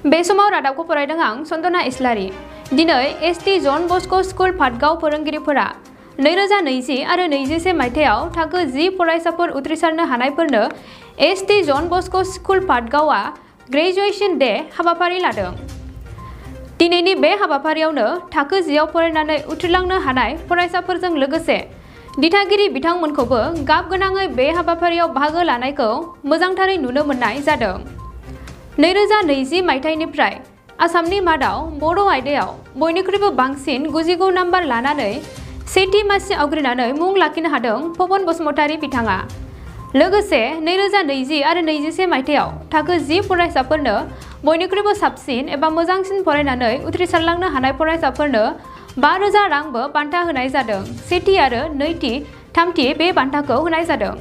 बे समाव रादाबखौ फरायदों आं सन्दना इस्लारि। दिनै एसटी जन बस्को स्कुल पाटगाव फोरोंगिरिफोरा 2020 आरो 21 मायथाइयाव थाखो 10 फरायसाफोर उथ्रिसारनो हानायफोरनो एसटी जन बस्को स्कुल पाटगावआ ग्रेजुएशन डे हाबाफारि लादों। दिनैनि बे हाबाफारियावनो थाखो 10आव फरायनानै उथ्रिलांनो हानाय फरायसाफोरजों लोगोसे दिथागिरि बिथांमोनखौबो गाब गोनाङै बे हाबाफारियाव बाहागो लानायखौ मोजांथारै नुनो मोननाय जादों। 2020 मायथाइनिफ्राय आसामनि मादाव बर' आयदायाव बयनिख्रुइबो बांसिन 99 नाम्बार लानानै सेथि मासि आवग्रिनानै मुं लाखिनो हादों पवन बसुमतारी बिथाङा। लोगोसे 2020 आरो 21 मायथाइयाव थाखो 10 फरायसाफोरनो बयनिख्रुइबो साबसिन एबा मोजांसिन फरायनानै उथ्रिसारलांनो हानाय फरायसाफोरनो 5,000 रांबो बान्था होनाय जादों। सेथि आरो नैथि थामथि बे बान्थाखौ होनाय जादों।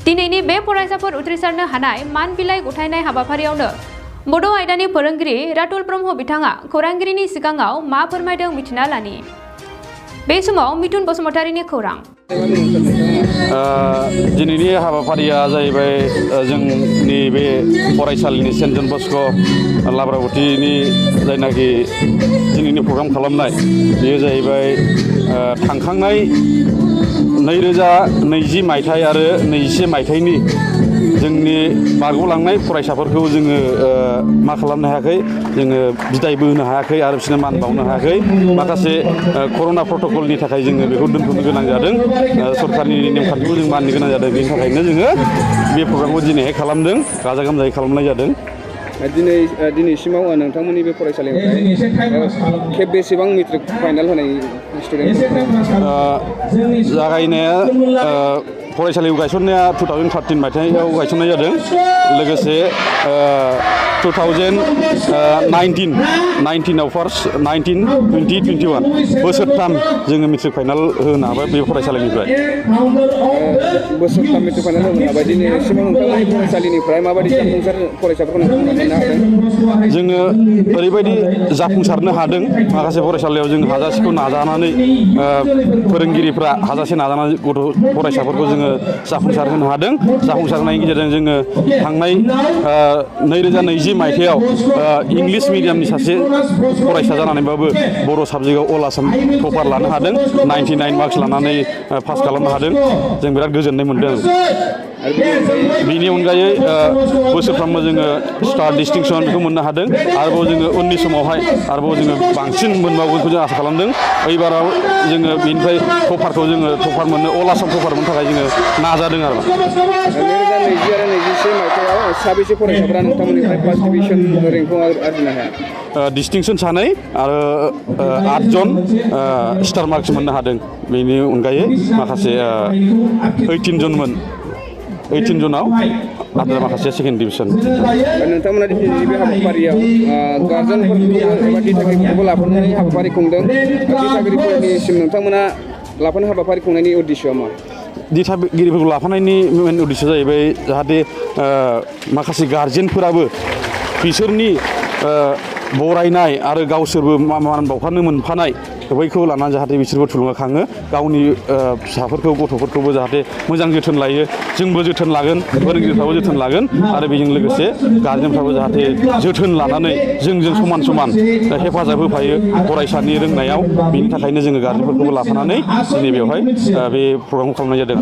दिनैनि बे फरायसाफोर उथ्रिसारनो हानाय मान बिलाइ गथायनाय हाबाफारियावनो बड' आयदानि फोरोंगिरि रातुल ब्रह्म बिथाङा खौरांगिरिनि सिगाङाव मा फोरमायदों मिथिना लानि। बे समाव मिथुन बसुमतारीनि खौरां। दिनैनि हाबाफारिया जाहैबाय जोंनि बे फरायसालिनि सेन्ट जन बस्को लाब्रागुथिनि जायनाखि दिनैनि प्रग्राम खालामनाय बेयो जाहैबाय थांखांनाय 2020 मायथाइ आरो 21 मायथाइनि जोंनि बारग'लांनाय फरायसाफोरखौ जोङो मा खालामनो हायाखै, जोङो बिदायबो होनो हायाखै आरो बिसोरनो मान बावनो हायाखै। माखासे कर'ना प्रट'कलनि थाखाय जोङो बेखौ दोनथ'नो गोनां जादों। सरकारनि नेमखान्थिखौ जों मानिनो गोनां जादों। बेनि थाखायनो जोङो बे प्रग्रामखौ दिनैहाय खालामदों, गाजा गोमजायै खालामनाय जादों। दिनैसिमाव नोंथांमोननि बे फरायसालिनिफ्राय खेब बेसेबां मेट्रिक फाइनाल होनाय स्टुडेन्ट? जागायनाया फरायसालिखौ गायसननाया 2013 मायथाइयाव गायसननाय जादों। लोगोसे 2019 फार्स्ट 19, 20, 21 बोसोरथाम जोङो मेट्रिक फाइनाल होनो हाबाय बे फरायसालिनिफ्राय। बोसोरथाम मेट्रिक फाइनाल होनो हाबाय। दिनैसिमाव नोंथांमोननि फरायसालिनिफ्राय माबायदि जाफुंसार फरायसाफोरखौ नोंथांमोना मोननो हादों? जोङो ओरैबायदि जाफुंसारनो हादों, माखासे फरायसालियाव जों हाजासेखौ नाजानानै फोरोंगिरिफ्रा हाजासे नाजानानै फरायसाफोरखौ जोङो जाफुंसार होनो हादों। जाफुंसारनायनि गेजेरजों जोङो थांनाय 2020 मायथाइयाव इंलिश मिडियामनि सासे फरायसा जानानैबाबो बर' साबजेक्टआव अल आसाम टपार लानो हादों। 99 मार्क्स लानानै पास खालामनो हादों। जों बिराद गोजोननाय मोनदों। बेनि अनगायै बोसोरफ्रोमबो जोङो स्टार डिस्टिंसन बेखौ मोननो हादों। आरोबाव जोङो उननि समावहाय आरोबाव जोङो बांसिन मोनबावगोनखौ जों आसा खालामदों। एबाराव जोङो बेनिफ्राय टपार मोननो अल आसाम टपार मोननो थाखाय जोङो नाजादों आरो। 2020 आरो 21 मायथाइयाव साबेसे फरायसाफोरा नोंथांमोननिफ्राय फार्स्ट डिभिजन रेंकखौ आरजिनो हाया? डिस्टिंसन 2 आरो 8 जन स्टार मार्क्स मोननो हादों। बेनि अनगायै माखासे 18 जनाव आरो माखासे सेकेन्ड डिभिजन। नोंथांमोना दिनैनि बे हाबाफारियाव गार्जेनफोरखौ एबा दिथागिरिफोरखौ लाफानानै हाबाफारि खुंदों। दिथागिरिफोरनिसिम नोंथांमोना लाफानो हाबाफारि खुंनायनि उद्देश्यआ मा? दिथागिरिफोरखौ लाफानायनि मेन उद्देश्यआ जाहैबाय जाहाथे माखासे गार्जेनफोराबो बिसोरनि बरायनाय आरो गावसोरबो मान बावफानो मोनफानाय बैखौ लानानै जाहाथे बिसोरबो थुलुंगाखाङो। गावनि फिसाफोरखौ गथ'फोरखौबो जाहाथे मोजां जोथोन लायो। जोंबो जोथोन लागोन, फोरोंगिरिफ्राबो जोथोन लागोन आरो बेजों लोगोसे गार्जेनफ्राबो जाहाथे जोथोन लानानै जोंजों समान समान हेफाजाब होफायो फरायसानि रोंनायाव। बेनि थाखायनो जोङो गार्जेनफोरखौबो लाफानानै दिनै बेवहाय बे प्रग्रामखौ खालामनाय जादों।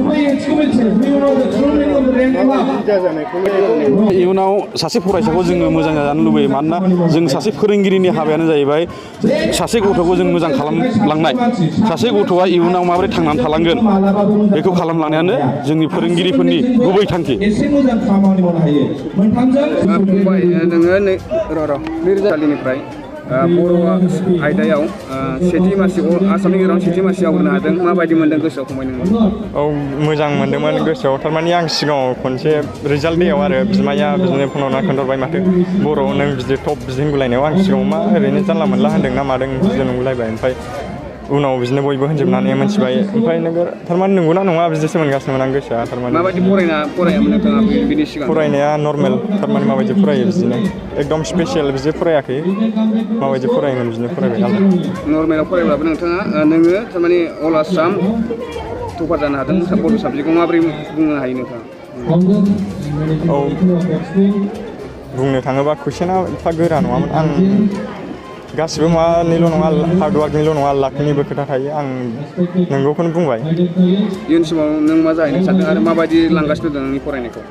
इयुनाव सासे फरायसाखौ जोङो मोजां जाजानो लुबैयो। मानोना जों सासे फोरोंगिरिनि हाबायानो जाहैबाय सासे गथ'खौ जों मोजां खालामलांनाय। सासे गथ'आ इयुनाव माबोरै थांनानै थालांगोन बेखौ खालामलांनायानो जोंनि फोरोंगिरिफोरनि गुबै थांखि। फंबाय, नोङो नैरोजानिफ्राय बर' आयदायाव सेथि मासि आसामनि गेजेराव सेथि मासि आवग्रिनो हादों। माबायदि मोनदों गोसोआव फंबाय नोङो? औ, मोजां मोनदोंमोन गोसोआव। थारमाने आं सिगाङाव खनसे रिजाल्ट देयाव आरो बिमाया बिदिनो फन हरना खोन्थाहरबाय, माथो बर'आव नों बिदि टप बिदि होनगुलायनायाव आं सिगाङाव मा ओरैनो जानला मोनला होनदों ना मादों बिदि नंगुलायबाय। ओमफ्राय उनाव बिदिनो बयबो होनजोबनानै मोनथिबाय। ओमफ्राय नोगोर थारमाने नंगौना नङा बिदिसो मोनगासिनोमोन आं गोसोआ। थारमाने माबायदि फरायामोन नोंथाङा बिनि सिगां? फरायनाया नर्मेल, थारमाने माबायदि फरायो बिदिनो एकदम स्पेसियेल बिदि फरायाखै। माबायदि फरायोमोन बिदिनो फरायबाय आरो। नर्मेलाव फरायब्लाबो नोङो थारमाने अल आसाम टपार जानो हादों बर' साबजेक्टखौ। माबोरै बुंनो हायो नोंथाङा? औ, बुंनो थाङोबा कुइसना एफा गोरा नङामोन आं गासिबो मानिल' नङा हार्डवार्कनिल' नङा लाकनिबो खोथा थायो आं नंगौखौनो बुंबाय इयुन समाव नों मा जाहैनो सानदों आरो माबायदि लांगासिनो दं नोंनि फरायनायखौ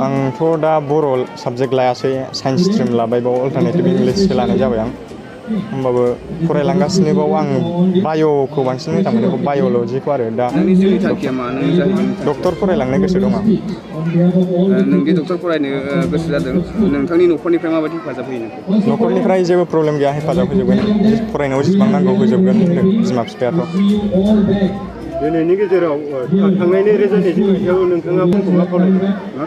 आंथ' दा बर' साबजेक्ट लायासै साइन्स स्ट्रिम लाबाय बाव अल्टारनेटिभ इंलिससो लानाय जाबाय आं होमबाबो फरायलांगासिनो बाव आं बाय'खौ बांसिन मोजां मोनो बाय'लजिखौ आरो दा नोंनि जिउनि थांखिया मा नों जाहैगोन डक्टर फरायलांनो गोसो दं आं नोंदि डक्टर फरायनो गोसो जादों नोंथांनि न'खरनिफ्राय माबायदि हेफाजाब होयो नोंखौ न'खरनिफ्राय जेबो प्रब्लेम गैया हेफाजाब होजोबगोन फरायनायाव जेसेबां नांगौ होजोबगोन बिमा बिफायाथ' दिनैनि गेजेराव थांनाय 2020 मायथाइयाव नोंथाङा फनखौ मा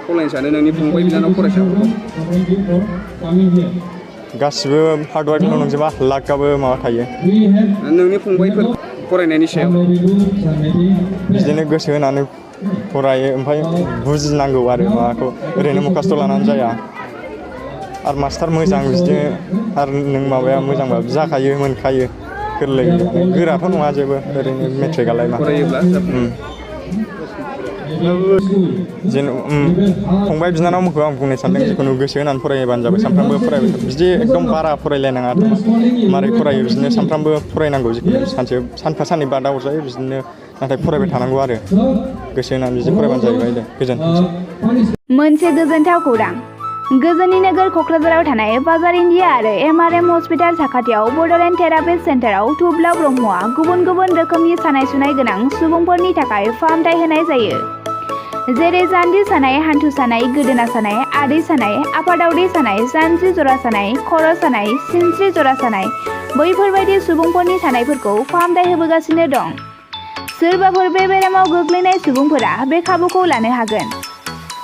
खावलायनो सानो नोंनि फंबाय बिनानाव फरायसाफोरखौ गासिबो हार्डवार्कल' नंजोबा लाकआबो माबा थायो नोंनि फंबायफोर फरायनायनि सायाव बिदिनो गोसो होनानै फरायो ओमफ्राय बुजिनांगौ आरो माबाखौ ओरैनो मुखास्थ' लानानै जाया आरो मास्टार मोजां बिदिनो आरो नों माबाया मोजांबा जाखायो मोनखायो गोरलै गोराथ' नङा जेबो ओरैनो मेट्रिकआलाय मा फरायोब्ला फंबाय बिनानावमोनखौ आं बुंनो सानदों जिखुनु गोसो होनानै फरायोबानो जाबाय सानफ्रामबो फरायबाय बिदि एकदम बारा फरायलायनाङा मारै फरायो बिदिनो सानफ्रामबो फरायनांगौ जिखुनु सानफा साननै बादा हरजायो बिदिनो नाथाय फरायबाय थानांगौ आरो गोसो होनानै बिदि फरायबानो जाहैबाय दे गोजोन्थों मोनसे गोजोनथाव खौरां गोजोननि नोगोर क'क्राझाराव थानाय बाजार इन्डिया आरो MRM हस्पिटाल साखाथियाव बड'लेण्ड थेरापिस्ट सेन्टाराव थुब्ला ब्रह्मआ गुबुन गुबुन रोखोमनि सानाय सुनाय गोनां सुबुंफोरनि थाखाय फाहामथाय होनाय जायो जेरै जान्जि सानाय हान्थु सानाय गोदोना सानाय आदै सानाय आफादावदै सानाय जानजि जरा सानाय खर' सानाय सिनस्रि जरा सानाय बैफोरबायदि सुबुंफोरनि सानायफोरखौ फाहामथाय होबोगासिनो दं सोरबाफोर बे बेरामाव गोग्लैनाय सुबुंफोरा बे खाबुखौ लानो हागोन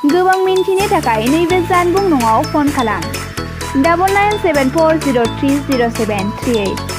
गोबां मिन्थिनो थाखाय नैबे जानबुं नङाव फन खालाम 9974030738